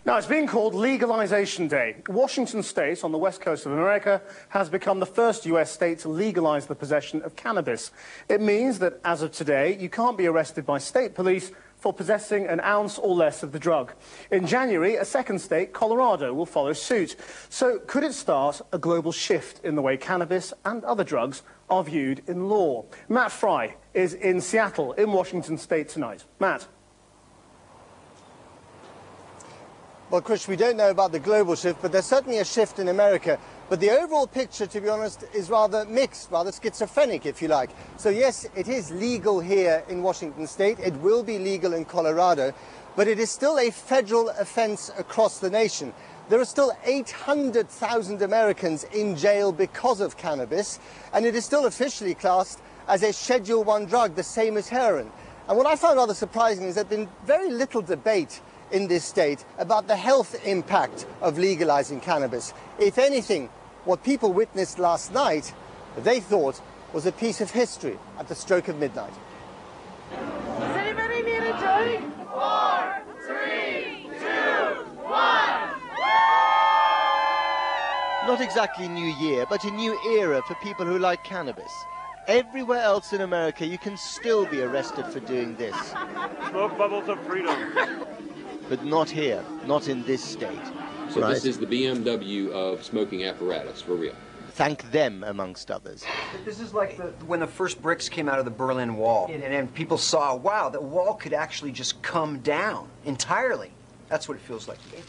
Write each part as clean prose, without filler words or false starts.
Now, it's being called Legalization Day. Washington State, on the west coast of America, has become the first US state to legalize the possession of cannabis. It means that, as of today, you can't be arrested by state police for possessing an ounce or less of the drug. In January, a second state, Colorado, will follow suit. So could it start a global shift in the way cannabis and other drugs are viewed in law? Matt Fry is in Seattle, in Washington State tonight. Matt. Well, Chris, we don't know about the global shift, but there's certainly a shift in America. But the overall picture, to be honest, is rather mixed, rather schizophrenic, if you like. So yes, it is legal here in Washington State. It will be legal in Colorado, but it is still a federal offense across the nation. There are still 800,000 Americans in jail because of cannabis, and it is still officially classed as a Schedule I drug, the same as heroin. And what I found rather surprising is there's been very little debate in this state about the health impact of legalizing cannabis. If anything, what people witnessed last night, they thought was a piece of history at the stroke of midnight. Does anybody need a drink? 4, 3, 2, 1. Not exactly New Year, but a new era for people who like cannabis. Everywhere else in America, you can still be arrested for doing this. Smoke bubbles of freedom. But not here, not in this state. So right. This is the BMW of smoking apparatus, for real. Thank them, amongst others. This is like when the first bricks came out of the Berlin Wall, and people saw, wow, the wall could actually just come down entirely. That's what it feels like to me.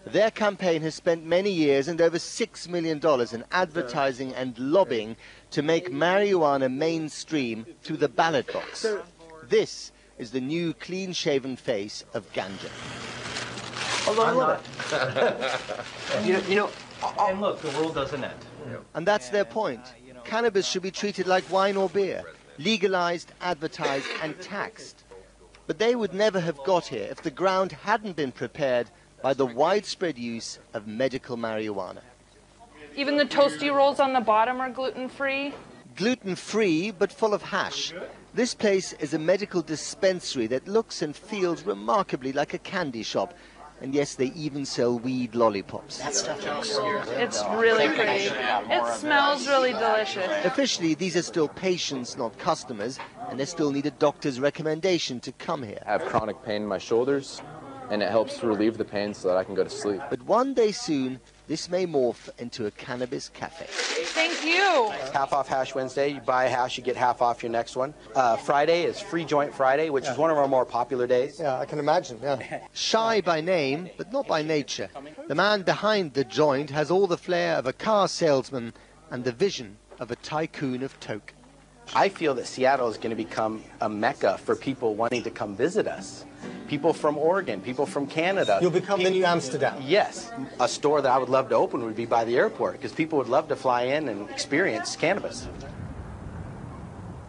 Their campaign has spent many years and over $6 million in advertising and lobbying to make marijuana mainstream through the ballot box. This is the new clean-shaven face of ganja. And look, the world doesn't end. And that's their point. Cannabis should be treated like wine or beer, legalized, advertised, and taxed. But they would never have got here if the ground hadn't been prepared by the widespread use of medical marijuana. Even the toasty rolls on the bottom are gluten-free? Gluten-free, but full of hash. This place is a medical dispensary that looks and feels remarkably like a candy shop. And yes, they even sell weed lollipops. That stuff looks so good. It's really pretty. It smells really delicious. Officially, these are still patients, not customers, and they still need a doctor's recommendation to come here. I have chronic pain in my shoulders, and it helps to relieve the pain so that I can go to sleep. But one day soon, this may morph into a cannabis cafe. Thank you. Half off hash Wednesday. You buy a hash, you get half off your next one. Friday is Free Joint Friday, which is one of our more popular days. Yeah, I can imagine, yeah. Shy by name, but not by nature. The man behind the joint has all the flair of a car salesman and the vision of a tycoon of toke. I feel that Seattle is going to become a mecca for people wanting to come visit us. People from Oregon, people from Canada. You'll become the new Amsterdam. Yes. A store that I would love to open would be by the airport, because people would love to fly in and experience cannabis.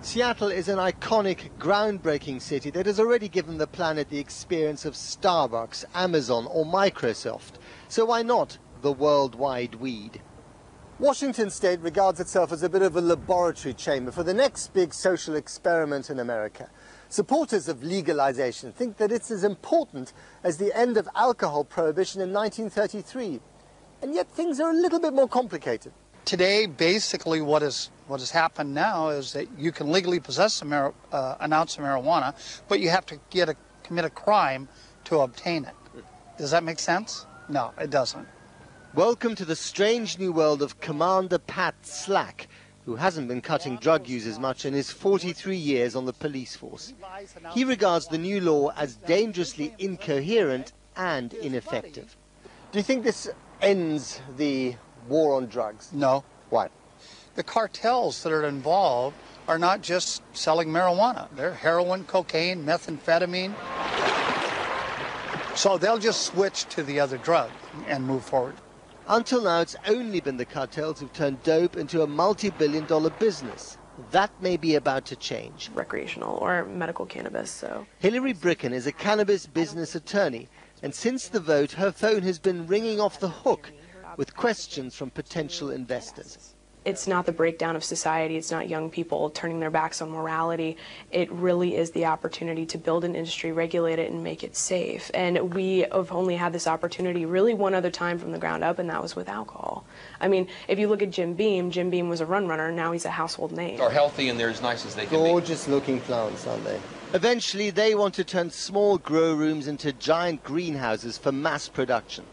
Seattle is an iconic, groundbreaking city that has already given the planet the experience of Starbucks, Amazon or Microsoft. So why not the worldwide weed? Washington State regards itself as a bit of a laboratory chamber for the next big social experiment in America. Supporters of legalization think that it's as important as the end of alcohol prohibition in 1933. And yet things are a little bit more complicated. Today, basically what has happened now is that you can legally possess an ounce of marijuana, but you have to commit a crime to obtain it. Does that make sense? No, it doesn't. Welcome to the strange new world of Commander Pat Slack, who hasn't been cutting drug users much in his 43 years on the police force. He regards the new law as dangerously incoherent and ineffective. Do you think this ends the war on drugs? No. Why? The cartels that are involved are not just selling marijuana. They're heroin, cocaine, methamphetamine. So they'll just switch to the other drug and move forward. Until now, it's only been the cartels who've turned dope into a multi-billion-dollar business. That may be about to change. Recreational or medical cannabis, so. Hillary Bricken is a cannabis business attorney, and since the vote, her phone has been ringing off the hook with questions from potential investors. it's not the breakdown of society, it's not young people turning their backs on morality. It really is the opportunity to build an industry, regulate it, and make it safe. And we have only had this opportunity really one other time from the ground up, and that was with alcohol. I mean, if you look at Jim Beam was a runner, now he's a household name. Are healthy and they're as nice as they can be. Gorgeous looking plants, aren't they? Eventually, they want to turn small grow rooms into giant greenhouses for mass production.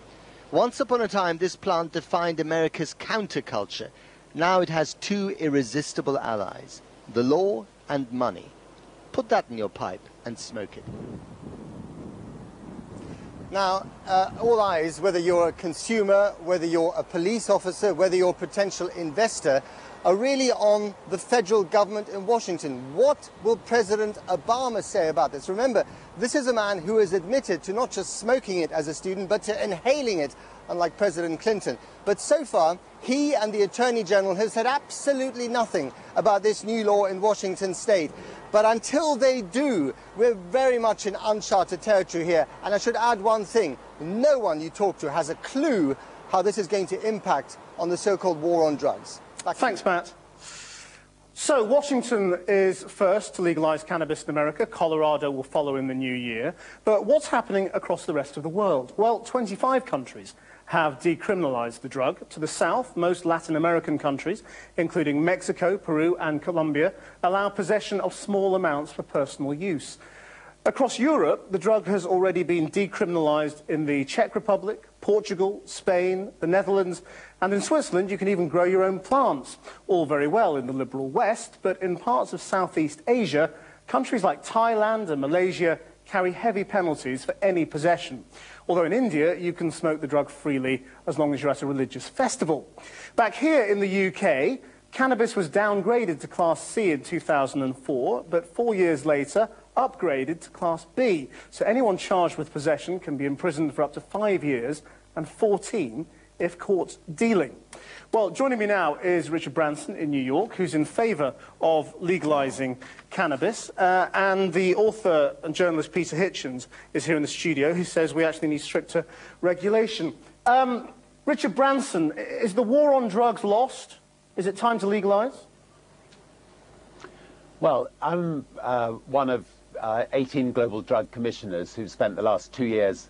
Once upon a time, this plant defined America's counterculture. Now it has two irresistible allies, the law and money. Put that in your pipe and smoke it. Now, all eyes, whether you're a consumer, whether you're a police officer, whether you're a potential investor, are really on the federal government in Washington. What will President Obama say about this? Remember, this is a man who has admitted to not just smoking it as a student, but to inhaling it, unlike President Clinton. But so far, he and the Attorney General have said absolutely nothing about this new law in Washington state. But until they do, we're very much in uncharted territory here. And I should add one thing. No one you talk to has a clue how this is going to impact on the so-called war on drugs. Thanks, Matt. So Washington is first to legalise cannabis in America. Colorado will follow in the new year. But what's happening across the rest of the world? Well, 25 countries have decriminalised the drug. To the south, most Latin American countries, including Mexico, Peru and Colombia, allow possession of small amounts for personal use. Across Europe, the drug has already been decriminalised in the Czech Republic, Portugal, Spain, the Netherlands, and in Switzerland you can even grow your own plants. All very well in the liberal West, but in parts of Southeast Asia, countries like Thailand and Malaysia carry heavy penalties for any possession. Although in India, you can smoke the drug freely as long as you're at a religious festival. Back here in the UK, cannabis was downgraded to Class C in 2004, but 4 years later, upgraded to Class B. So anyone charged with possession can be imprisoned for up to 5 years and 14 if caught dealing. Well, joining me now is Richard Branson in New York, who's in favour of legalising cannabis, and the author and journalist Peter Hitchens is here in the studio, who says we actually need stricter regulation. Richard Branson, is the war on drugs lost? Is it time to legalise? Well, I'm one of 18 global drug commissioners who've spent the last 2 years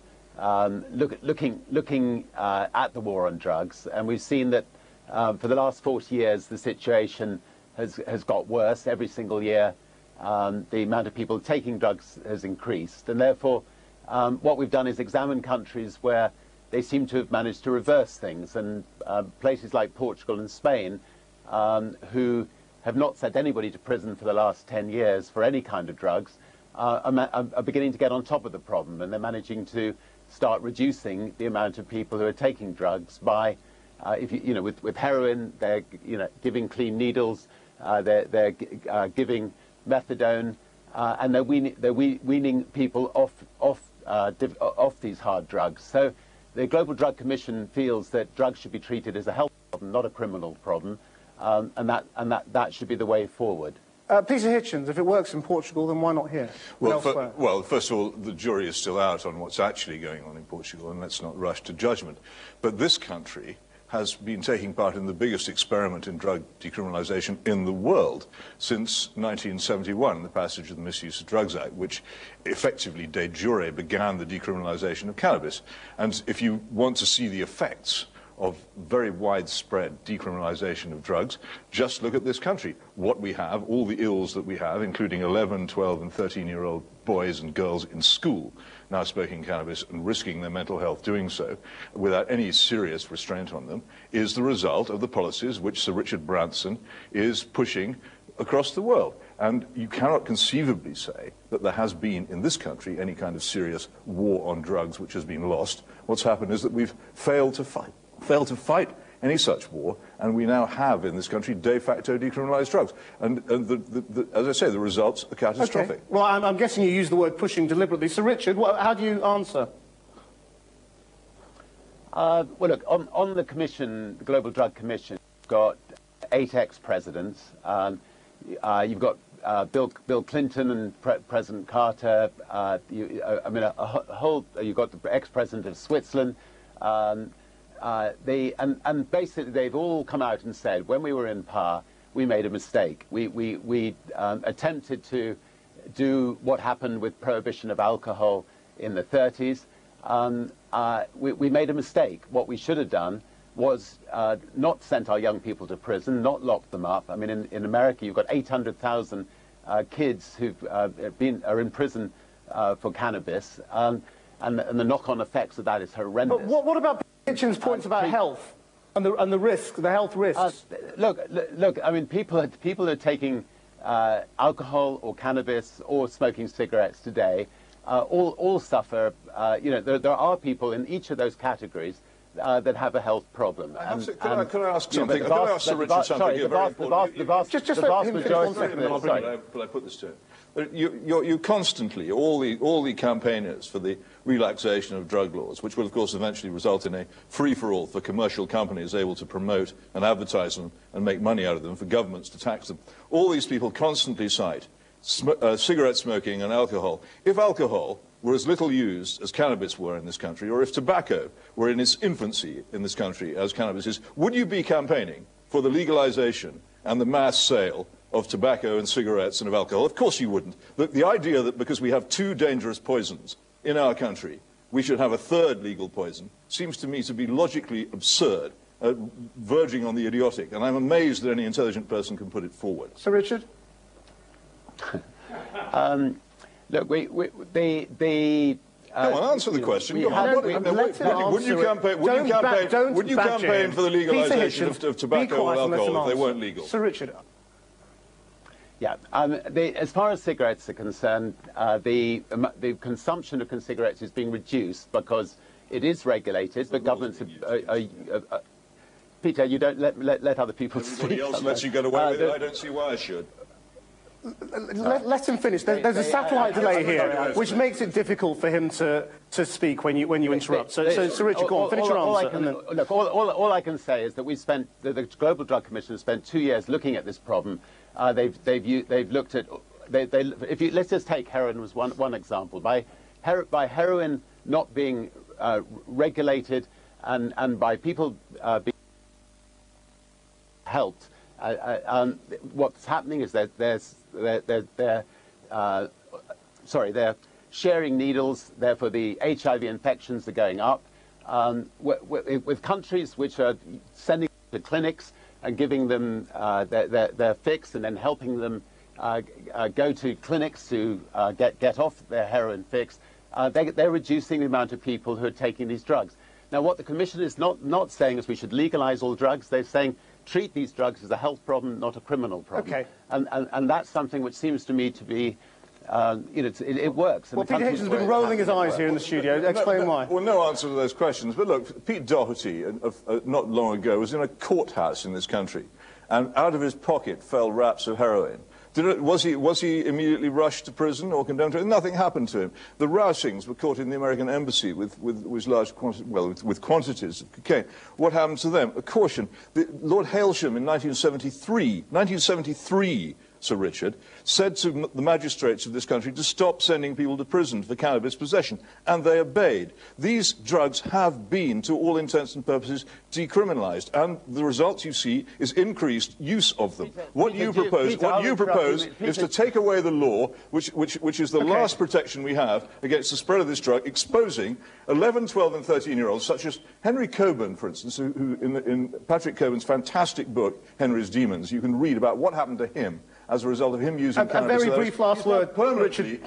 looking at the war on drugs, and we've seen that for the last 40 years the situation has got worse every single year. The amount of people taking drugs has increased, and therefore what we've done is examine countries where they seem to have managed to reverse things, and places like Portugal and Spain, who have not sent anybody to prison for the last 10 years for any kind of drugs, are beginning to get on top of the problem, and they're managing to start reducing the amount of people who are taking drugs by, with heroin, they're giving clean needles, they're giving methadone, and they're weaning people off these hard drugs. So the Global Drug Commission feels that drugs should be treated as a health problem, not a criminal problem, and that should be the way forward. Peter Hitchens, if it works in Portugal, then why not here? Well, first of all, the jury is still out on what's actually going on in Portugal, and let's not rush to judgment. But this country has been taking part in the biggest experiment in drug decriminalisation in the world since 1971, the passage of the Misuse of Drugs Act, which effectively de jure began the decriminalisation of cannabis. And if you want to see the effects of very widespread decriminalisation of drugs, just look at this country. What we have, all the ills that we have, including 11, 12 and 13-year-old boys and girls in school now smoking cannabis and risking their mental health doing so without any serious restraint on them, is the result of the policies which Sir Richard Branson is pushing across the world. And you cannot conceivably say that there has been in this country any kind of serious war on drugs which has been lost. What's happened is that we've failed to fight any such war, and we now have in this country de facto decriminalised drugs. And as I say, the results are catastrophic. Okay. Well, I'm guessing you use the word pushing deliberately. Sir Richard, how do you answer? Well, look, on the Commission, the Global Drug Commission, you've got 8 ex-presidents. You've got Bill Clinton and President Carter. You've got the ex-president of Switzerland. and basically they've all come out and said, when we were in power, we made a mistake. We attempted to do what happened with prohibition of alcohol in the 30s. We made a mistake. What we should have done was not sent our young people to prison, not locked them up. I mean, in America, you've got 800,000 kids who are in prison for cannabis, and the knock-on effects of that is horrendous. But what about Hitchens' points about health and the risk, the health risks? Look. I mean, people are taking alcohol or cannabis or smoking cigarettes today. All suffer. There are people in each of those categories that have a health problem. Could I ask something? Could I ask Sir Richard something? Just let him finish 1 second. But I put this to him. You constantly, all the campaigners for the relaxation of drug laws, which will of course eventually result in a free-for-all for commercial companies able to promote and advertise them and make money out of them, for governments to tax them. All these people constantly cite cigarette smoking and alcohol. If alcohol were as little used as cannabis were in this country, or if tobacco were in its infancy in this country as cannabis is, would you be campaigning for the legalization and the mass sale of tobacco and cigarettes and of alcohol? Of course you wouldn't. The idea that because we have 2 dangerous poisons in our country, we should have a 3rd legal poison seems to me to be logically absurd, verging on the idiotic, and I'm amazed that any intelligent person can put it forward. Sir Richard? Look, Come on, answer the question. Would you campaign for the legalization of tobacco or alcohol if they weren't legal? Sir Richard. Yeah, as far as cigarettes are concerned, the consumption of cigarettes is being reduced because it is regulated, but governments Peter, you don't let other people speak. Everybody else lets you get away with it. I don't see why I should. Let him finish. There's a satellite delay here, which makes it difficult for him to speak when you interrupt. So Sir Richard, go on, finish your answer. Look, all I can say is that we spent, the Global Drug Commission has spent 2 years looking at this problem. They've looked at, let's just take heroin as one example. By heroin not being regulated and by people being helped, what's happening is that they're sharing needles, therefore the HIV infections are going up. With countries which are sending to clinics and giving them their fix and then helping them go to clinics to get off their heroin fix, they're reducing the amount of people who are taking these drugs. Now, what the Commission is not saying is we should legalize all drugs. They're saying treat these drugs as a health problem, not a criminal problem. Okay. And that's something which seems to me to be, it works. Well, Peter Hitchens has been rolling his eyes here in the studio. Explain why. Well, no answer to those questions. But look, Pete Doherty, not long ago, was in a courthouse in this country, and out of his pocket fell wraps of heroin. Was he immediately rushed to prison or condemned to it? Nothing happened to him. The Rousings were caught in the American embassy with large with quantities of cocaine. What happened to them? A caution. Lord Hailsham in 1973, Sir Richard, said to the magistrates of this country to stop sending people to prison for cannabis possession, and they obeyed. These drugs have been, to all intents and purposes, decriminalised, and the result you see is increased use of them. What you propose is to take away the law, which is the last protection we have against the spread of this drug, exposing 11, 12 and 13-year-olds, such as Henry Coburn, for instance, who in Patrick Coburn's fantastic book, Henry's Demons, you can read about what happened to him as a result of him using cannabis. A very brief last word, permanently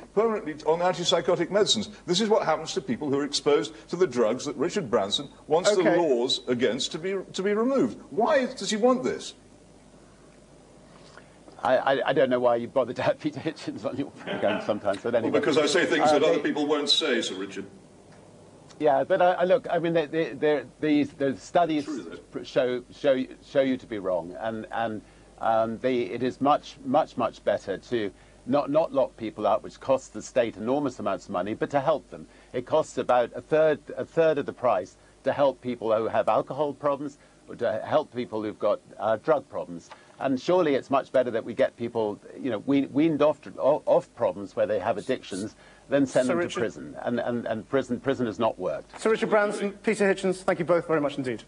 on antipsychotic medicines. This is what happens to people who are exposed to the drugs that Richard Branson wants the laws against to be removed. Why does he want this? I don't know why you bother to have Peter Hitchens on your program sometimes. But anyway. Well, because I say things that other people won't say, Sir Richard. Yeah, but look, I mean, the studies show you to be wrong, and it is much better to not lock people up, which costs the state enormous amounts of money, but to help them. It costs about a third of the price to help people who have alcohol problems to help people who've got drug problems. And surely it's much better that we get people, you know, weaned off problems where they have addictions than send them to prison. And prison has not worked. Sir Richard Branson, Peter Hitchens, thank you both very much indeed.